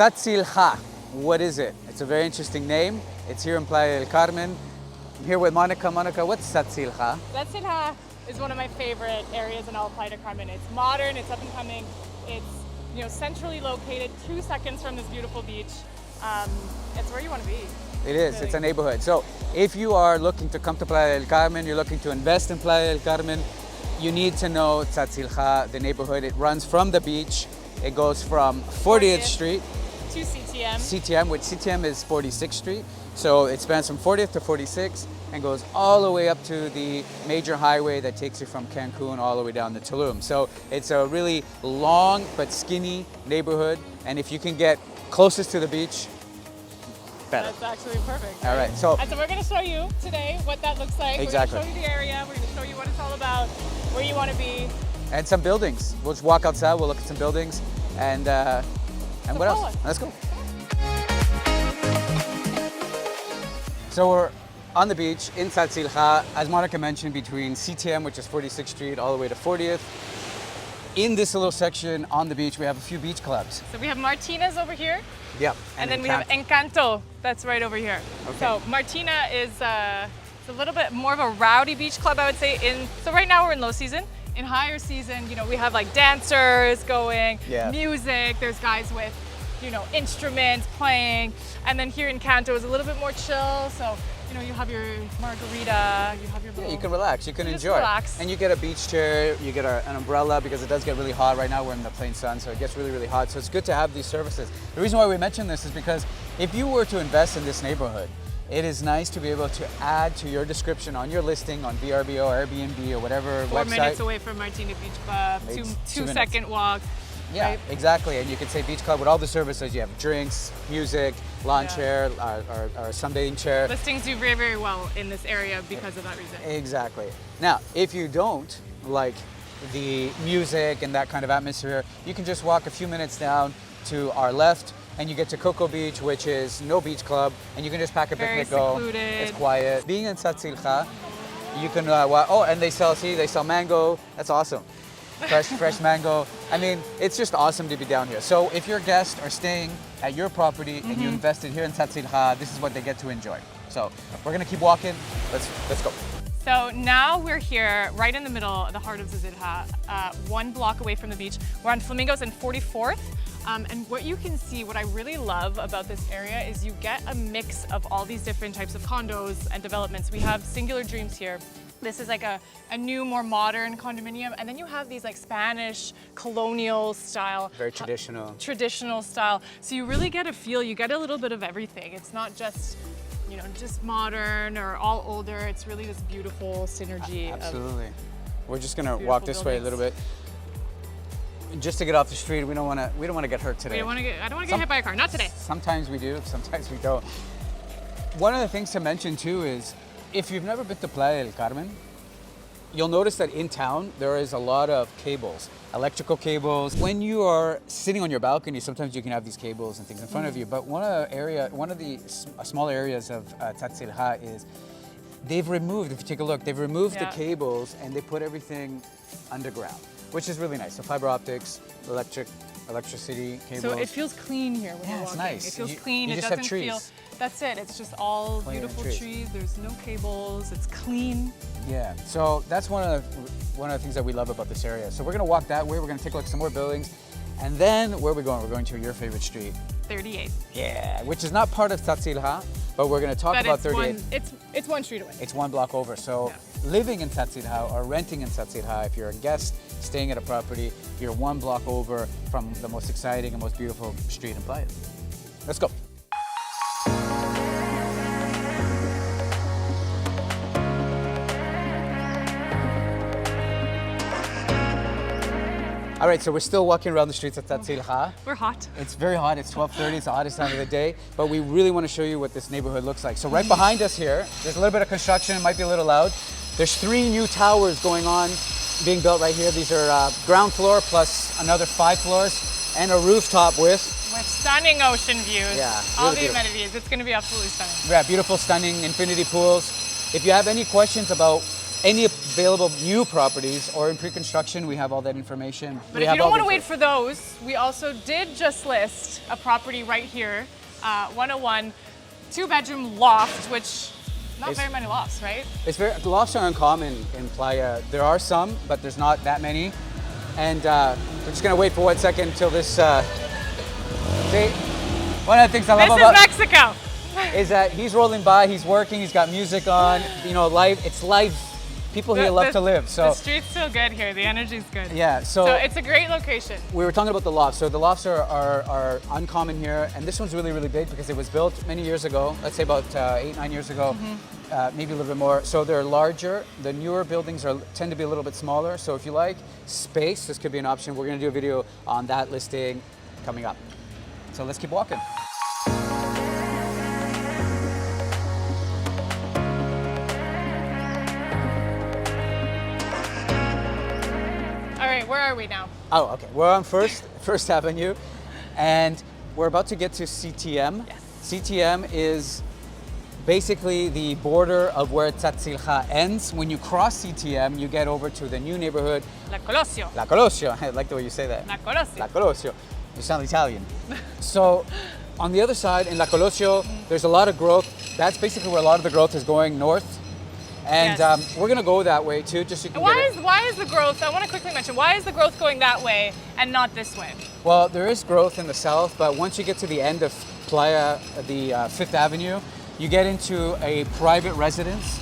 Zazil-Ha. What is it? It's a very interesting name. It's here in Playa del Carmen. I'm here with Monyka. Monyka, what's Zazil-Ha? Zazil-Ha is one of my favorite areas in all of Playa del Carmen. It's modern, it's up and coming, it's centrally located, 2 seconds from this beautiful beach. It's where you want to be. It is, it's a neighborhood. So if you are looking to come to Playa del Carmen, you're looking to invest in Playa del Carmen, you need to know Zazil-Ha, the neighborhood. It runs from the beach. It goes from 40th Street to CTM. CTM, which CTM is 46th Street. So it spans from 40th to 46th and goes all the way up to the major highway that takes you from Cancun all the way down to Tulum. So it's a really long but skinny neighborhood. And if you can get closest to the beach, better. That's actually perfect. All right, so we're going to show you today what that looks like. Exactly. We're going to show you the area. We're going to show you what it's all about, where you want to be. And some buildings. We'll just walk outside, we'll look at some buildings, and what else? Let's go. So we're on the beach in Zazil-Ha, as Monyka mentioned, between CTM, which is 46th Street, all the way to 40th. In this little section on the beach, we have a few beach clubs. So we have Martina's over here. Yeah. And then we have Encanto, that's right over here. Okay. So Martina is it's a little bit more of a rowdy beach club, I would say. So right now we're in low season. In higher season, we have like dancers going, music, there's guys with, instruments playing. And then here in Canto is a little bit more chill. So, you have your margarita, you have your little... Yeah, you can relax, you can enjoy. Relax. And you get a beach chair, you get an umbrella because it does get really hot. Right now we're in the plain sun, so it gets really, really hot. So it's good to have these services. The reason why we mention this is because if you were to invest in this neighborhood, it is nice to be able to add to your description on your listing on VRBO, Airbnb, or whatever 4 website. minutes away from Martina Beach Club, two second walk. Yeah, right? Exactly. And you can say beach club with all the services. You have drinks, music, lawn chair, or sunbathing chair. Listings do very, very well in this area because of that reason. Exactly. Now, if you don't like the music and that kind of atmosphere, you can just walk a few minutes down to our left and you get to Coco Beach, which is no beach club, and you can just pack a picnic, go. It's quiet. Being in Zazil-Ha, you can, and they sell mango. That's awesome. Fresh mango. I mean, it's just awesome to be down here. So if your guests are staying at your property and you invested here in Zazil-Ha, this is what they get to enjoy. So we're gonna keep walking. Let's go. So now we're here, right in the middle, the heart of Zazil-Ha, 1 block away from the beach. We're on Flamingos and 44th. And what you can see, what I really love about this area is you get a mix of all these different types of condos and developments. We have Singular Dreams here. This is like a new, more modern condominium. And then you have these like Spanish colonial style. Very traditional. Traditional style. So you really get a feel, you get a little bit of everything. It's not just, just modern or all older. It's really this beautiful synergy. Absolutely. We're just gonna walk this way a little bit. Just to get off the street, we don't want to get hurt today. I don't want to get hit by a car. Not today. Sometimes we do, sometimes we don't. One of the things to mention too is, if you've never been to Playa del Carmen, you'll notice that in town there is a lot of cables, electrical cables. When you are sitting on your balcony, sometimes you can have these cables and things in front of you. But one of the smaller areas of Zazil-Ha is they've removed. If you take a look, they've removed the cables and they put everything underground, which is really nice. So fiber optics, electricity, cables. So it feels clean here when we're walking. Nice. It feels clean. You it just doesn't have trees. feel. That's it. It's just all beautiful trees. There's no cables. It's clean. Yeah. So that's one of the things that we love about this area. So we're gonna walk that way. We're gonna take a look at some more buildings, and then where are we going? We're going to your favorite street. 38. Yeah, which is not part of Zazil-Ha, but we're going to talk about 38. It's 1 street away. It's 1 block over. So living in Zazil-Ha or renting in Zazil-Ha, if you're a guest staying at a property, you're 1 block over from the most exciting and most beautiful street in Playa. Let's go. All right, so we're still walking around the streets of Zazil-Ha. We're hot. It's very hot. It's 12:30. It's the hottest time of the day. But we really want to show you what this neighborhood looks like. So right behind us here, there's a little bit of construction. It might be a little loud. There's 3 new towers going on, being built right here. These are ground floor plus another 5 floors and a rooftop with stunning ocean views. Yeah, all really the amenities. It's going to be absolutely stunning. Yeah, beautiful, stunning infinity pools. If you have any questions about any available new properties or in pre-construction, we have all that information. But if you don't want to wait for those, we also did just list a property right here, 101, 2-bedroom loft, which not very many lofts, right? Lofts are uncommon in Playa. There are some, but there's not that many. And we're just gonna wait for 1 second until this. See, one of the things I love about Mexico is that he's rolling by, he's working, he's got music on. You know, it's live. People here love to live. So the street's still good here. The energy's good. Yeah. So it's a great location. We were talking about the lofts. So the lofts are uncommon here, and this one's really, really big because it was built many years ago. Let's say about 8, 9 years ago, maybe a little bit more. So they're larger. The newer buildings tend to be a little bit smaller. So if you like space, this could be an option. We're going to do a video on that listing coming up. So let's keep walking. Where are we now? Oh, okay. We're on First Avenue, and we're about to get to CTM. Yes. CTM is basically the border of where Zazil-Ha ends. When you cross CTM, you get over to the new neighborhood. La Colosio. La Colosio. I like the way you say that. La Colosio. La Colosio. You sound Italian. So, on the other side, in La Colosio, there's a lot of growth. That's basically where a lot of the growth is going north. And yes. We're gonna go that way too, just so you can why is the growth, I want to quickly mention, why is the growth going that way and not this way? Well, there is growth in the south, but once you get to the end of Playa, the 5th Avenue, you get into a private residence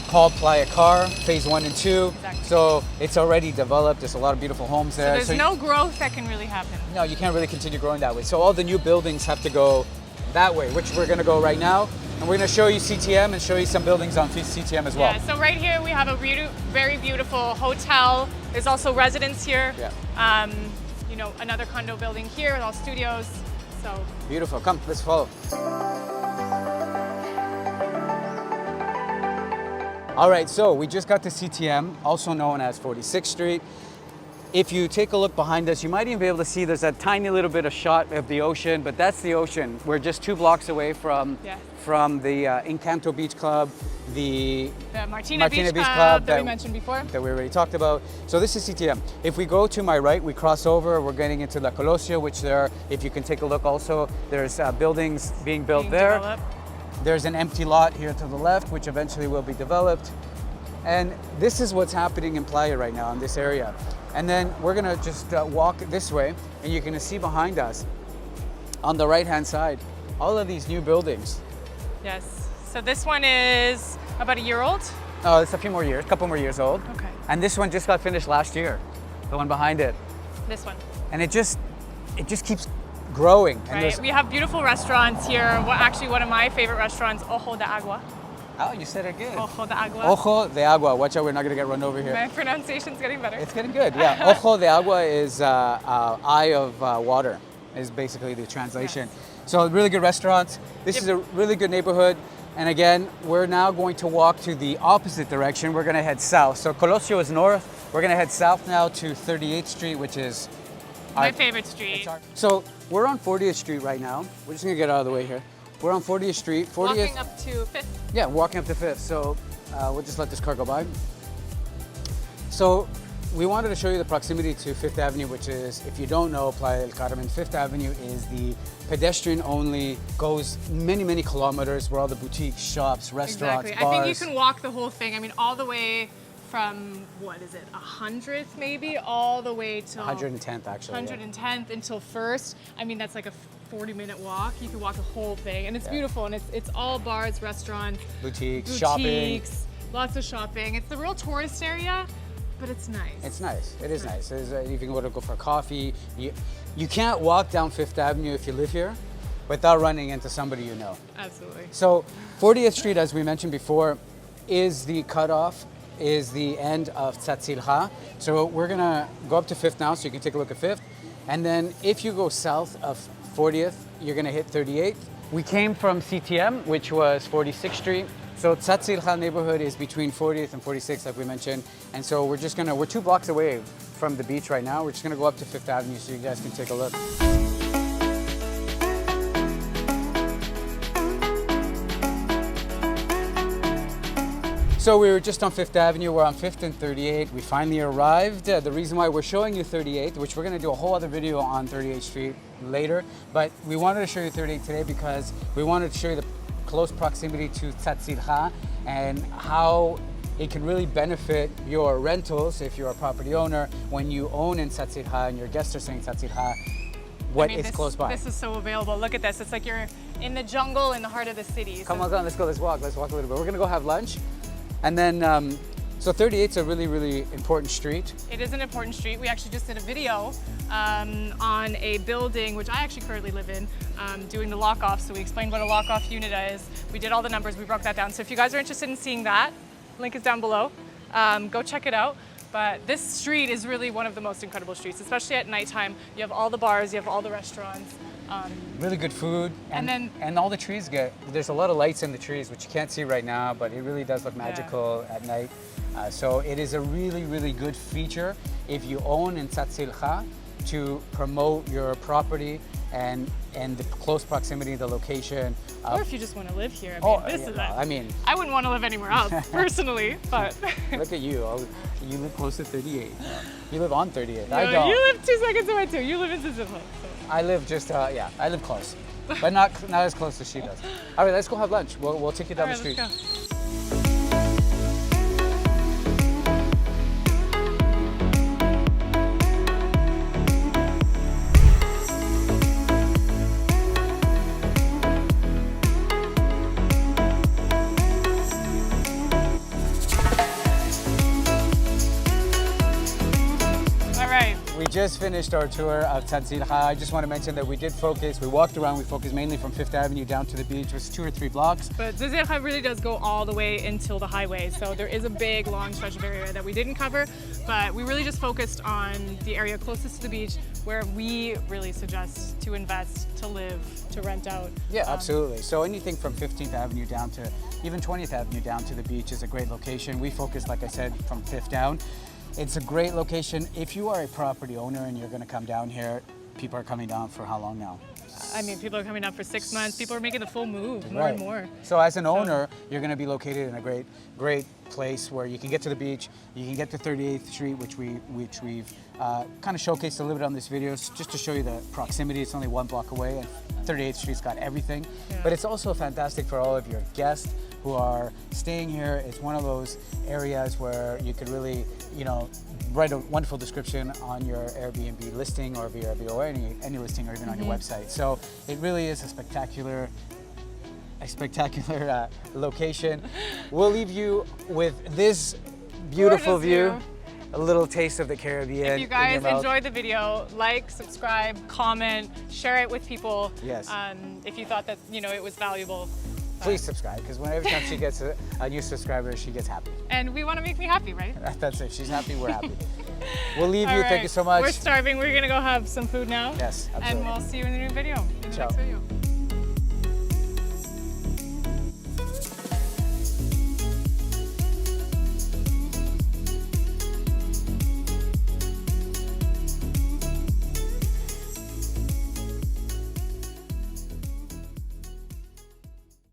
called Playa Car, phase 1 and 2. Exactly. So it's already developed, there's a lot of beautiful homes there. So there's no growth that can really happen. No, you can't really continue growing that way. So all the new buildings have to go that way, which we're gonna go right now. And we're going to show you CTM and show you some buildings on CTM as well. Yeah, so right here we have a very beautiful hotel. There's also residence here. Yeah. You know, another condo building here with all studios. So beautiful. Come, let's follow. All right, so we just got to CTM, also known as 46th Street. If you take a look behind us, you might even be able to see there's a tiny little bit of shot of the ocean, but that's the ocean. We're just 2 blocks away from the Encanto Beach Club, the Martina Beach Club that we mentioned before. That we already talked about. So this is CTM. If we go to my right, we cross over, we're getting into La Colosio, which there, if you can take a look also, there's buildings being built there. Developed. There's an empty lot here to the left, which eventually will be developed. And this is what's happening in Playa right now in this area. And then we're gonna just walk this way, and you're gonna see behind us, on the right-hand side, all of these new buildings. Yes, so this one is about a year old? Oh, it's a few more years, a couple more years old. Okay. And this one just got finished last year, the one behind it. This one. And it just keeps growing. Right, And we have beautiful restaurants here. Well, actually, one of my favorite restaurants, Ojo de Agua. Oh, you said it good. Ojo de Agua. Ojo de Agua. Watch out, we're not gonna get run over here. My pronunciation's getting better. It's getting good, yeah. Ojo de Agua is eye of water, is basically the translation. Yes. So really good restaurants. This is a really good neighborhood. And again, we're now going to walk to the opposite direction. We're gonna head south. So Colosio is north. We're gonna head south now to 38th Street, which is my favorite street. So we're on 40th Street right now. We're just gonna get out of the way here. We're on 40th Street. 40th, walking up to 5th. Yeah, walking up to 5th. So we'll just let this car go by. So we wanted to show you the proximity to 5th Avenue, which is, if you don't know, Playa del Carmen, 5th Avenue is the pedestrian only, goes many, many kilometers where all the boutiques, shops, restaurants, exactly. bars. I think you can walk the whole thing. I mean, all the way from, what is it, 100th maybe, all the way to 110th actually. 110th yeah. Until 1st. I mean, that's like a 40-minute walk. You can walk the whole thing, and it's beautiful, and it's all bars, restaurants, boutiques, shopping. Lots of shopping. It's the real tourist area, but it's nice. It's nice. It is nice. You can go for coffee. You can't walk down 5th Avenue if you live here without running into somebody you know. Absolutely. So 40th Street, as we mentioned before, is the cutoff, is the end of Zazil-Ha. So we're gonna go up to 5th now, so you can take a look at 5th. And then if you go south of 40th, you're gonna hit 38th. We came from CTM, which was 46th Street. So Zazil-Ha neighborhood is between 40th and 46th, like we mentioned. And so we're 2 blocks away from the beach right now. We're just gonna go up to 5th Avenue so you guys can take a look. So we were just on 5th Avenue, we're on 5th and 38. We finally arrived. The reason why we're showing you 38th, which we're gonna do a whole other video on 38th Street later, but we wanted to show you 38th today because we wanted to show you the close proximity to Zazil-Ha and how it can really benefit your rentals if you're a property owner when you own in Zazil-Ha and your guests are staying in Zazil-Ha. What is close by? This is so available. Look at this. It's like you're in the jungle in the heart of the city. Come on, let's go. Let's walk a little bit. We're gonna go have lunch. And then, so 38's a really, really important street. It is an important street. We actually just did a video on a building, which I actually currently live in, doing the lock-off. So we explained what a lock-off unit is. We did all the numbers, we broke that down. So if you guys are interested in seeing that, link is down below. Go check it out. But this street is really one of the most incredible streets, especially at nighttime. You have all the bars, you have all the restaurants. Really good food, and all the trees there's a lot of lights in the trees, which you can't see right now, but it really does look magical at night. So it is a really, really good feature if you own in Zazil-Ha to promote your property and the close proximity, the location. Or if you just want to live here. I mean, I wouldn't want to live anywhere else, personally, but. Look at you. You live close to 38. You live on 38. No, I don't. You live 2 seconds away too. You live in Zazil-Ha. So. I live just, I live close, but not as close as she does. All right, let's go have lunch. We'll take you down the street. Let's go. We just finished our tour of Zazil-Ha. I just want to mention that we walked around, we focused mainly from 5th Avenue down to the beach. It was 2 or 3 blocks. But Zazil-Ha really does go all the way until the highway. So there is a big, long stretch of area that we didn't cover, but we really just focused on the area closest to the beach where we really suggest to invest, to live, to rent out. Yeah, absolutely. So anything from 15th Avenue down to even 20th Avenue down to the beach is a great location. We focused, like I said, from 5th down. It's a great location. If you are a property owner and you're going to come down here, people are coming down for how long now? I mean, people are coming down for 6 months. People are making the full move more and more. So as an owner, you're going to be located in a great place where you can get to the beach, you can get to 38th Street, which we've kind of showcased a little bit on this video, just to show you the proximity. It's only 1 block away, and 38th Street's got everything. Yeah. But it's also fantastic for all of your guests who are staying here. It's one of those areas where you could really, write a wonderful description on your Airbnb listing or VRBO or any listing or even on your website. So it really is a spectacular location. We'll leave you with this beautiful view. A little taste of the Caribbean. If you guys enjoyed the video, like, subscribe, comment, share it with people. Yes. If you thought that it was valuable. Please subscribe, because every time she gets a new subscriber, she gets happy. And we want to make me happy, right? That's it. She's happy, we're happy. We'll leave you. Right. Thank you so much. We're starving. We're going to go have some food now. Yes, absolutely. And we'll see you in the new video, in the Ciao. next video.